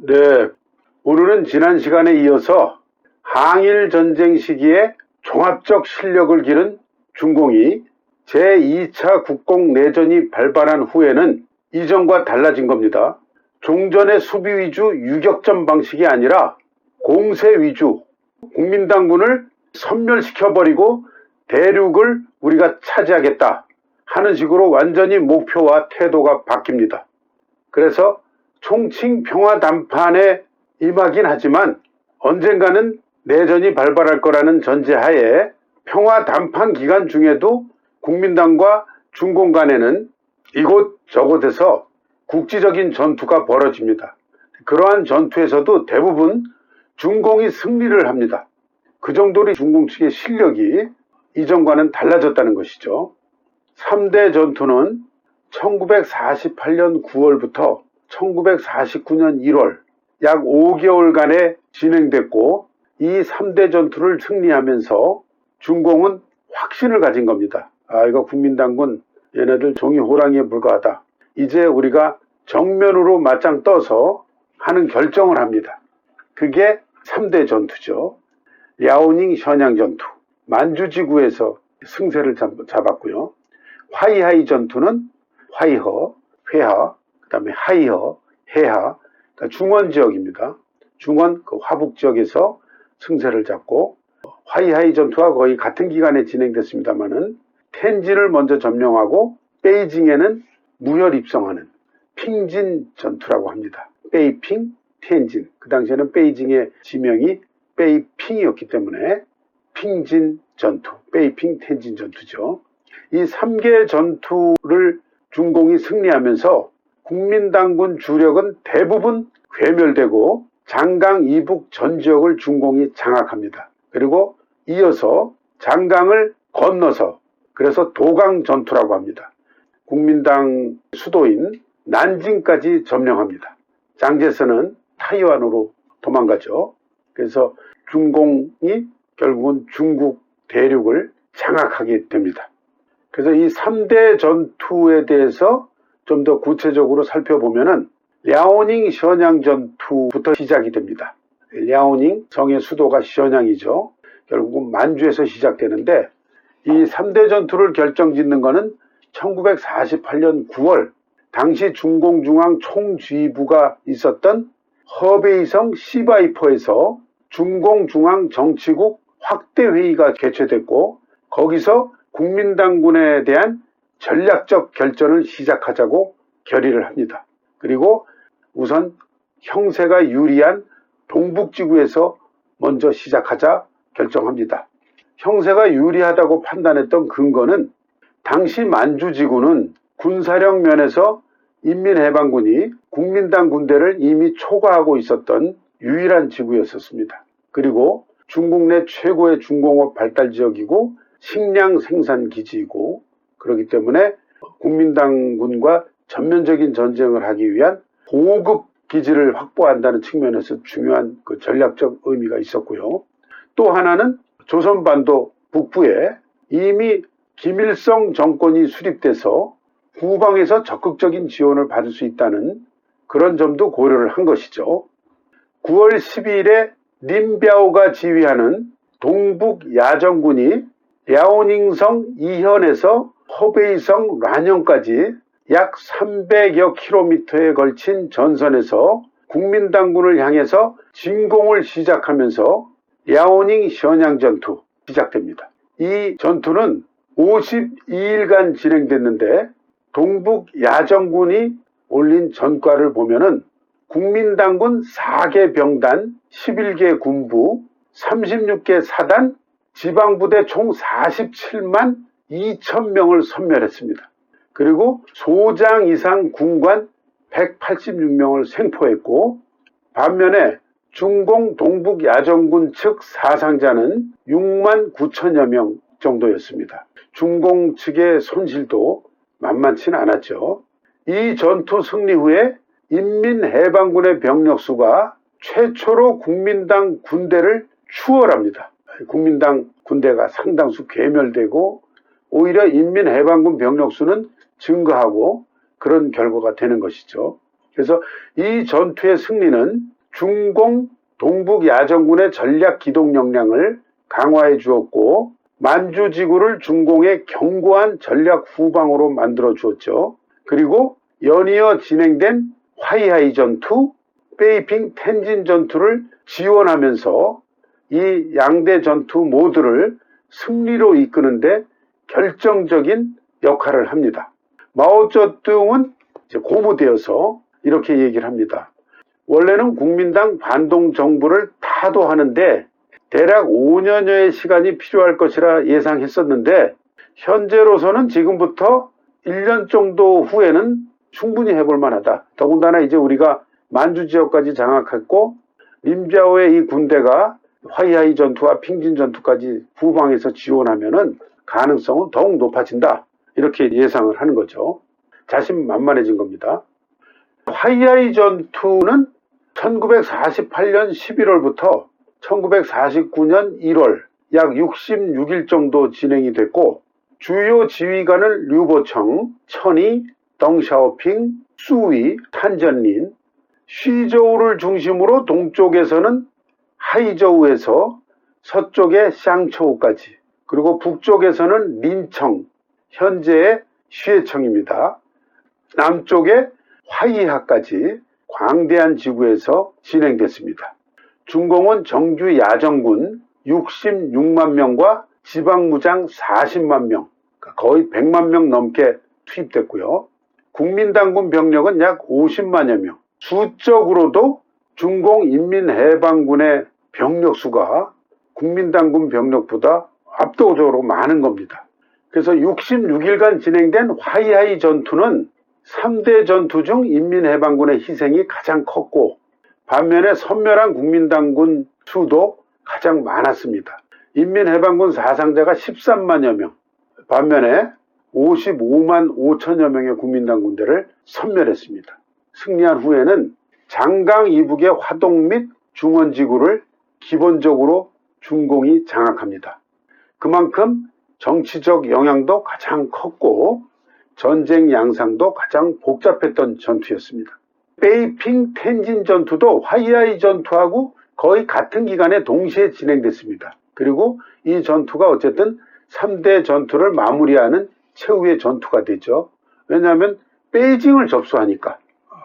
네, 오늘은 지난 시간에 이어서 항일 전쟁 시기에 종합적 실력을 기른 중공이 제2차 국공내전이 발발한 후에는 이전과 달라진 겁니다. 종전의 수비 위주 유격전 방식이 아니라 공세 위주, 국민당군을 섬멸시켜버리고 대륙을 우리가 차지하겠다 하는 식으로 완전히 목표와 태도가 바뀝니다. 그래서 총칭 평화 담판에 임하긴 하지만 언젠가는 내전이 발발할 거라는 전제하에 평화 담판 기간 중에도 국민당과 중공 간에는 이곳 저곳에서 국지적인 전투가 벌어집니다. 그러한 전투에서도 대부분 중공이 승리를 합니다. 그 정도로 중공 측의 실력이 이전과는 달라졌다는 것이죠. 3대 전투는 1948년 9월부터 1949년 1월 약 5개월간에 진행됐고, 이 3대 전투를 승리하면서 중공은 확신을 가진 겁니다. 이거 국민당군 얘네들 종이 호랑이에 불과하다. 이제 우리가 정면으로 맞짱 떠서 하는 결정을 합니다. 그게 3대 전투죠. 랴오닝 셔냥 전투, 만주지구에서 승세를 잡았고요. 화이하이 전투는 화이허, 회하, 그 다음에 하이허, 해하, 그러니까 중원 지역입니다. 중원 그 화북 지역에서 승세를 잡고, 화이하이 전투와 거의 같은 기간에 진행됐습니다만은 텐진을 먼저 점령하고 베이징에는 무혈 입성하는 핑진 전투라고 합니다. 베이핑, 텐진. 그 당시에는 베이징의 지명이 베이핑이었기 때문에 핑진 전투, 베이핑, 텐진 전투죠. 이 3개 전투를 중공이 승리하면서 국민당군 주력은 대부분 괴멸되고 장강 이북 전 지역을 중공이 장악합니다. 그리고 이어서 장강을 건너서, 그래서 도강 전투라고 합니다. 국민당 수도인 난징까지 점령합니다. 장제스는 타이완으로 도망가죠. 그래서 중공이 결국은 중국 대륙을 장악하게 됩니다. 그래서 이 3대 전투에 대해서 좀 더 구체적으로 살펴보면은 랴오닝 셔냥 전투부터 시작이 됩니다. 랴오닝 성의 수도가 셔냥이죠. 결국은 만주에서 시작되는데, 이 3대 전투를 결정짓는 것은 1948년 9월 당시 중공중앙 총지휘부가 있었던 허베이성 시바이퍼에서 중공중앙 정치국 확대회의가 개최됐고, 거기서 국민당군에 대한 전략적 결전을 시작하자고 결의를 합니다. 그리고 우선 형세가 유리한 동북지구에서 먼저 시작하자 결정합니다. 형세가 유리하다고 판단했던 근거는 당시 만주지구는 군사력 면에서 인민해방군이 국민당 군대를 이미 초과하고 있었던 유일한 지구였었습니다. 그리고 중국 내 최고의 중공업 발달 지역이고 식량 생산 기지이고, 그렇기 때문에 국민당군과 전면적인 전쟁을 하기 위한 고급 기지를 확보한다는 측면에서 중요한 그 전략적 의미가 있었고요. 또 하나는 조선반도 북부에 이미 김일성 정권이 수립돼서 후방에서 적극적인 지원을 받을 수 있다는 그런 점도 고려를 한 것이죠. 9월 12일에 린비아오가 지휘하는 동북 야전군이 랴오닝성 이현에서 허베이성 란영까지 약 300여 킬로미터에 걸친 전선에서 국민당군을 향해서 진공을 시작하면서 랴오닝 셔냥 전투 시작됩니다. 이 전투는 52일간 진행됐는데, 동북 야전군이 올린 전과를 보면은 국민당군 4개 병단, 11개 군부, 36개 사단, 지방부대 총 47만 2,000명을 섬멸했습니다. 그리고 소장 이상 군관 186명을 생포했고, 반면에 중공 동북 야전군 측 사상자는 6만 9천여 명 정도였습니다. 중공 측의 손실도 만만치는 않았죠. 이 전투 승리 후에 인민해방군의 병력수가 최초로 국민당 군대를 추월합니다. 국민당 군대가 상당수 괴멸되고 오히려 인민해방군 병력수는 증가하고 그런 결과가 되는 것이죠. 그래서 이 전투의 승리는 중공 동북 야전군의 전략 기동 역량을 강화해 주었고 만주지구를 중공의 견고한 전략 후방으로 만들어 주었죠. 그리고 연이어 진행된 화이하이 전투, 베이핑 텐진 전투를 지원하면서 이 양대 전투 모두를 승리로 이끄는데 결정적인 역할을 합니다. 마오쩌둥은 고무되어서 이렇게 얘기를 합니다. 원래는 국민당 반동 정부를 타도하는데 대략 5년여의 시간이 필요할 것이라 예상했었는데 현재로서는 지금부터 1년 정도 후에는 충분히 해볼 만하다. 더군다나 이제 우리가 만주 지역까지 장악했고 림자오의 이 군대가 화이하이 전투와 핑진 전투까지 후방에서 지원하면은 가능성은 더욱 높아진다. 이렇게 예상을 하는 거죠. 자신만만해진 겁니다. 화이하이 전투는 1948년 11월부터 1949년 1월 약 66일 정도 진행이 됐고 주요 지휘관은 류보청, 천이, 덩샤오핑, 수위, 탄전린, 쉬저우를 중심으로 동쪽에서는 하이저우에서 서쪽의 샹초우까지 그리고 북쪽에서는 린청, 현재의 슈에청입니다. 남쪽의 화이하까지 광대한 지구에서 진행됐습니다. 중공은 정규 야전군 66만 명과 지방무장 40만 명, 거의 100만 명 넘게 투입됐고요. 국민당군 병력은 약 50만여 명. 수적으로도 중공 인민해방군의 병력 수가 국민당군 병력보다 압도적으로 많은 겁니다. 그래서 66일간 진행된 화이하이 전투는 3대 전투 중 인민해방군의 희생이 가장 컸고 반면에 선멸한 국민당군 수도 가장 많았습니다. 인민해방군 사상자가 13만여 명, 반면에 55만 5천여 명의 국민당 군대를 섬멸했습니다. 승리한 후에는 장강 이북의 화동 및 중원지구를 기본적으로 중공이 장악합니다. 그만큼 정치적 영향도 가장 컸고 전쟁 양상도 가장 복잡했던 전투였습니다. 베이핑 텐진 전투도 화이하이 전투하고 거의 같은 기간에 동시에 진행됐습니다. 그리고 이 전투가 어쨌든 3대 전투를 마무리하는 최후의 전투가 되죠. 왜냐하면 베이징을 접수하니까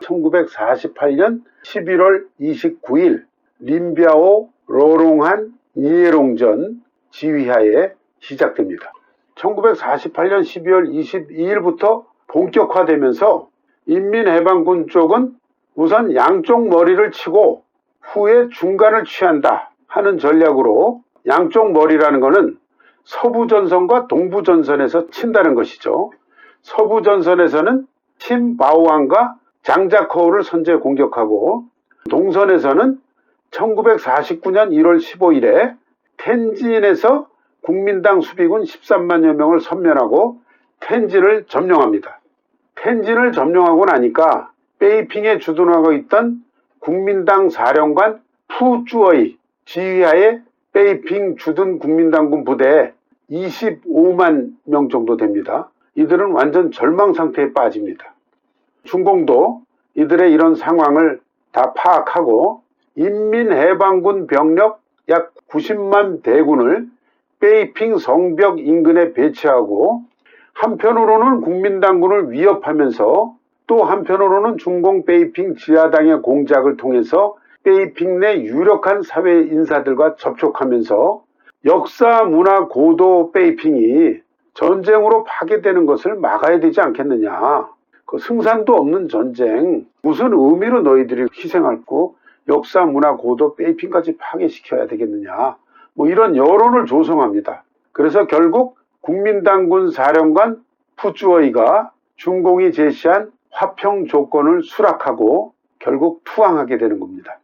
1948년 11월 29일 림비아오 로롱한 니에롱전 지휘하에 시작됩니다. 1948년 12월 22일부터 본격화되면서 인민해방군 쪽은 우선 양쪽 머리를 치고 후에 중간을 취한다 하는 전략으로 양쪽 머리라는 것은 서부전선과 동부전선에서 친다는 것이죠. 서부전선에서는 침바오안과 장자커우를 선제 공격하고 동선에서는 1949년 1월 15일에 텐진에서 국민당 수비군 13만여 명을 섬멸하고 텐진을 점령합니다. 텐진을 점령하고 나니까 베이핑에 주둔하고 있던 국민당 사령관 푸쭈어이 지휘하에 베이핑 주둔 국민당군 부대에 25만 명 정도 됩니다. 이들은 완전 절망 상태에 빠집니다. 중공도 이들의 이런 상황을 다 파악하고 인민해방군 병력 약 90만 대군을 베이핑 성벽 인근에 배치하고 한편으로는 국민당군을 위협하면서 또 한편으로는 중공 베이핑 지하당의 공작을 통해서 베이핑 내 유력한 사회 인사들과 접촉하면서 역사 문화 고도 베이핑이 전쟁으로 파괴되는 것을 막아야 되지 않겠느냐. 그 승산도 없는 전쟁, 무슨 의미로 너희들이 희생하고 역사 문화 고도 베이핑까지 파괴시켜야 되겠느냐. 뭐 이런 여론을 조성합니다. 그래서 결국 국민당군 사령관 푸쭈어이가 중공이 제시한 화평 조건을 수락하고 결국 투항하게 되는 겁니다.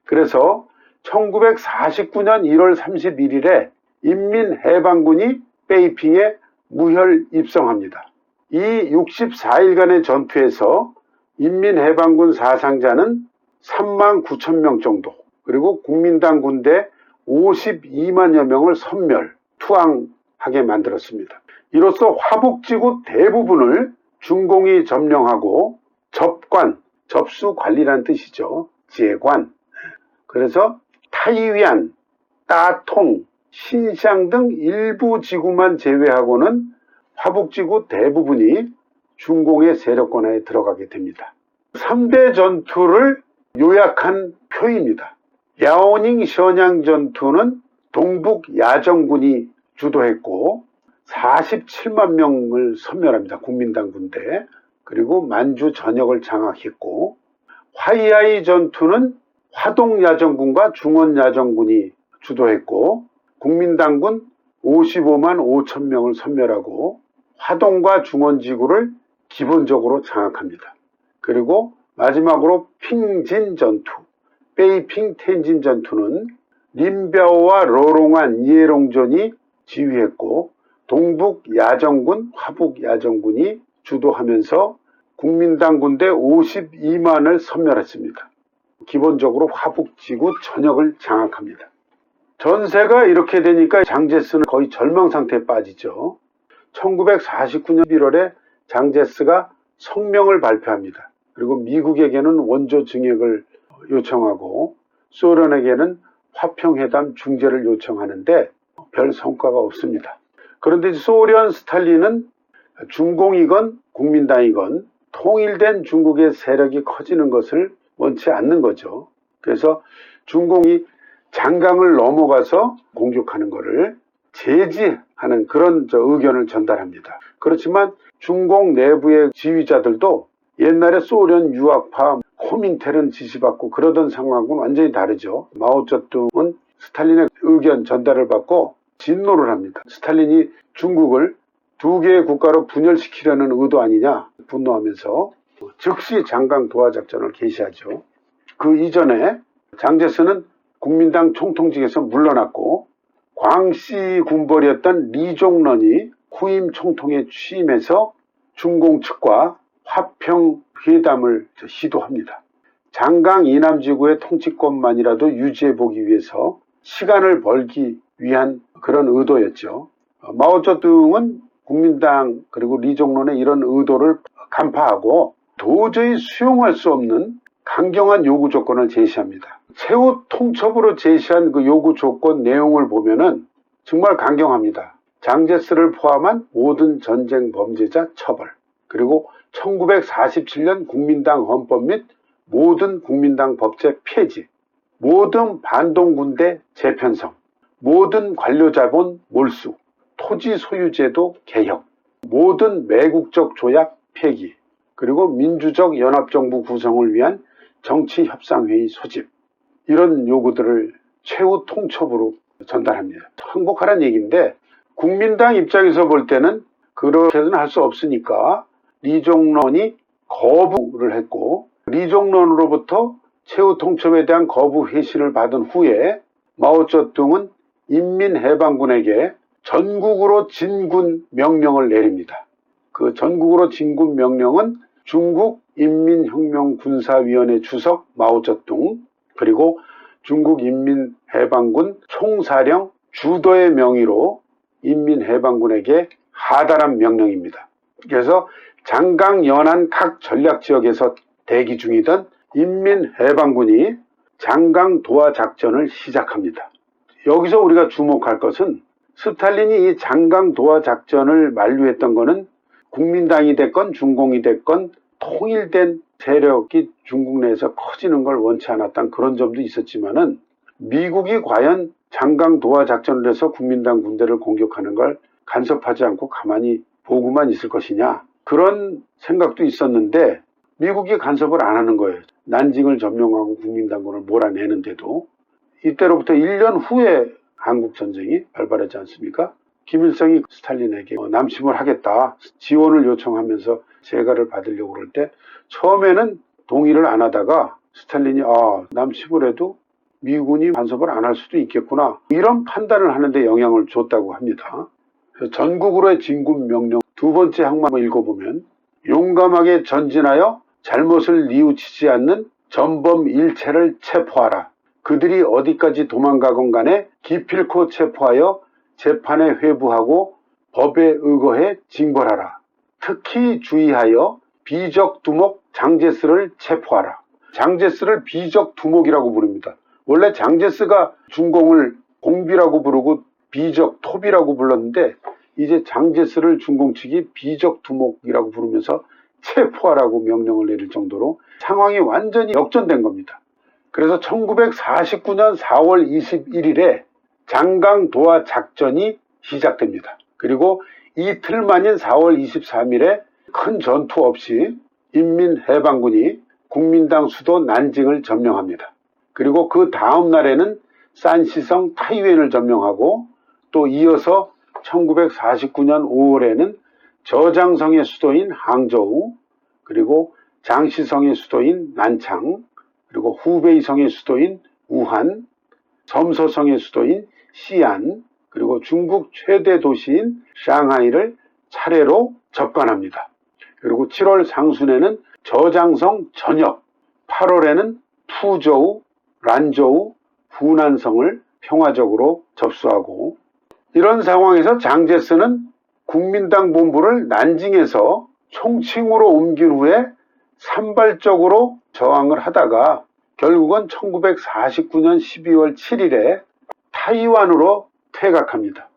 그래서 1949년 1월 31일에 인민해방군이 베이핑에 무혈 입성합니다. 이 64일간의 전투에서 인민해방군 사상자는 3만 9천 명 정도, 그리고 국민당 군대 52만여 명을 섬멸, 투항하게 만들었습니다. 이로써 화북지구 대부분을 중공이 점령하고 접관, 접수 관리란 뜻이죠. 지휘관. 그래서 타이위안, 따통, 신시ang 등 일부 지구만 제외하고는 화북지구 대부분이 중공의 세력권하에 들어가게 됩니다. 3대 전투를 요약한 표입니다. 야오닝 셔냥 전투는 동북 야정군이 주도했고 47만 명을 섬멸합니다. 국민당 군대. 그리고 만주 전역을 장악했고, 화이하이 전투는 화동 야정군과 중원 야정군이 주도했고 국민당군 55만 5천 명을 섬멸하고 화동과 중원 지구를 기본적으로 장악합니다. 그리고 마지막으로 핑진 전투, 베이핑 텐진 전투는 림벼오와 러롱안 이해롱전이 지휘했고 동북 야정군, 화북 야정군이 주도하면서 국민당 군대 52만을 섬멸했습니다. 기본적으로 화북지구 전역을 장악합니다. 전세가 이렇게 되니까 장제스는 거의 절망 상태에 빠지죠. 1949년 1월에 장제스가 성명을 발표합니다. 그리고 미국에게는 원조 증액을 요청하고 소련에게는 화평회담 중재를 요청하는데 별 성과가 없습니다. 그런데 소련 스탈린은 중공이건 국민당이건 통일된 중국의 세력이 커지는 것을 원치 않는 거죠. 그래서 중공이 장강을 넘어가서 공격하는 것을 제지하는 그런 의견을 전달합니다. 그렇지만 중공 내부의 지휘자들도 옛날에 소련 유학파 코민텔은 지시받고 그러던 상황은 완전히 다르죠. 마오쩌둥은 스탈린의 의견 전달을 받고 진노를 합니다. 스탈린이 중국을 두 개의 국가로 분열시키려는 의도 아니냐 분노하면서 즉시 장강 도하 작전을 개시하죠. 그 이전에 장제스는 국민당 총통직에서 물러났고 광씨 군벌이었던 리종런이 후임 총통에 취임해서 중공 측과 화평 회담을 시도합니다. 장강 이남지구의 통치권만이라도 유지해보기 위해서 시간을 벌기 위한 그런 의도였죠. 마오쩌둥은 국민당 그리고 리종런의 이런 의도를 간파하고 도저히 수용할 수 없는 강경한 요구 조건을 제시합니다. 최후 통첩으로 제시한 그 요구 조건 내용을 보면은 정말 강경합니다. 장제스를 포함한 모든 전쟁 범죄자 처벌, 그리고 1947년 국민당 헌법 및 모든 국민당 법제 폐지, 모든 반동군대 재편성, 모든 관료자본 몰수, 토지 소유제도 개혁, 모든 매국적 조약 폐기, 그리고 민주적 연합정부 구성을 위한 정치협상회의 소집, 이런 요구들을 최후 통첩으로 전달합니다. 항복하라는 얘기인데 국민당 입장에서 볼 때는 그렇게는 할 수 없으니까 리종런이 거부를 했고 리종런으로부터 최후 통첩에 대한 거부 회신을 받은 후에 마오쩌둥은 인민해방군에게 전국으로 진군 명령을 내립니다. 그 전국으로 진군 명령은 중국 인민혁명군사위원회 주석 마오쩌둥, 그리고 중국인민해방군 총사령 주도의 명의로 인민해방군에게 하달한 명령입니다. 그래서 장강 연안 각 전략지역에서 대기 중이던 인민해방군이 장강 도하 작전을 시작합니다. 여기서 우리가 주목할 것은 스탈린이 이 장강 도하 작전을 만류했던 것은 국민당이 됐건 중공이 됐건 통일된 세력이 중국 내에서 커지는 걸 원치 않았던 그런 점도 있었지만은 미국이 과연 장강 도하 작전을 해서 국민당 군대를 공격하는 걸 간섭하지 않고 가만히 보고만 있을 것이냐, 그런 생각도 있었는데 미국이 간섭을 안 하는 거예요. 난징을 점령하고 국민당군을 몰아내는데도. 이때로부터 1년 후에 한국전쟁이 발발하지 않습니까? 김일성이 스탈린에게 남침을 하겠다, 지원을 요청하면서 재가를 받으려고 그럴 때 처음에는 동의를 안 하다가 스탈린이 남침을 해도 미군이 간섭을 안 할 수도 있겠구나, 이런 판단을 하는데 영향을 줬다고 합니다. 그래서 전국으로의 진군 명령 두 번째 항목을 읽어보면 용감하게 전진하여 잘못을 뉘우치지 않는 전범 일체를 체포하라. 그들이 어디까지 도망가건 간에 기필코 체포하여 재판에 회부하고 법에 의거해 징벌하라. 특히 주의하여 비적두목 장제스를 체포하라. 장제스를 비적두목이라고 부릅니다. 원래 장제스가 중공을 공비라고 부르고 비적토비라고 불렀는데 이제 장제스를 중공 측이 비적두목이라고 부르면서 체포하라고 명령을 내릴 정도로 상황이 완전히 역전된 겁니다. 그래서 1949년 4월 21일에 장강도하 작전이 시작됩니다. 그리고 이틀 만인 4월 23일에 큰 전투 없이 인민해방군이 국민당 수도 난징을 점령합니다. 그리고 그 다음 날에는 산시성 타이웬을 점령하고 또 이어서 1949년 5월에는 저장성의 수도인 항저우, 그리고 장시성의 수도인 난창, 그리고 후베이성의 수도인 우한, 섬서성의 수도인 시안, 그리고 중국 최대 도시인 상하이를 차례로 접관합니다. 그리고 7월 상순에는 저장성 전역, 8월에는 푸저우, 란저우, 후난성을 평화적으로 접수하고, 이런 상황에서 장제스는 국민당 본부를 난징에서 총칭으로 옮긴 후에 산발적으로 저항을 하다가 결국은 1949년 12월 7일에 타이완으로 퇴각합니다.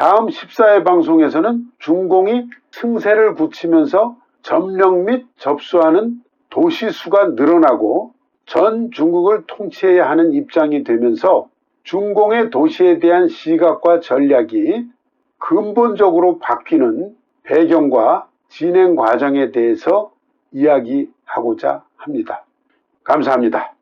다음 14회 방송에서는 중공이 승세를 굳히면서 점령 및 접수하는 도시 수가 늘어나고 전 중국을 통치해야 하는 입장이 되면서 중공의 도시에 대한 시각과 전략이 근본적으로 바뀌는 배경과 진행 과정에 대해서 이야기하고자 합니다. 감사합니다.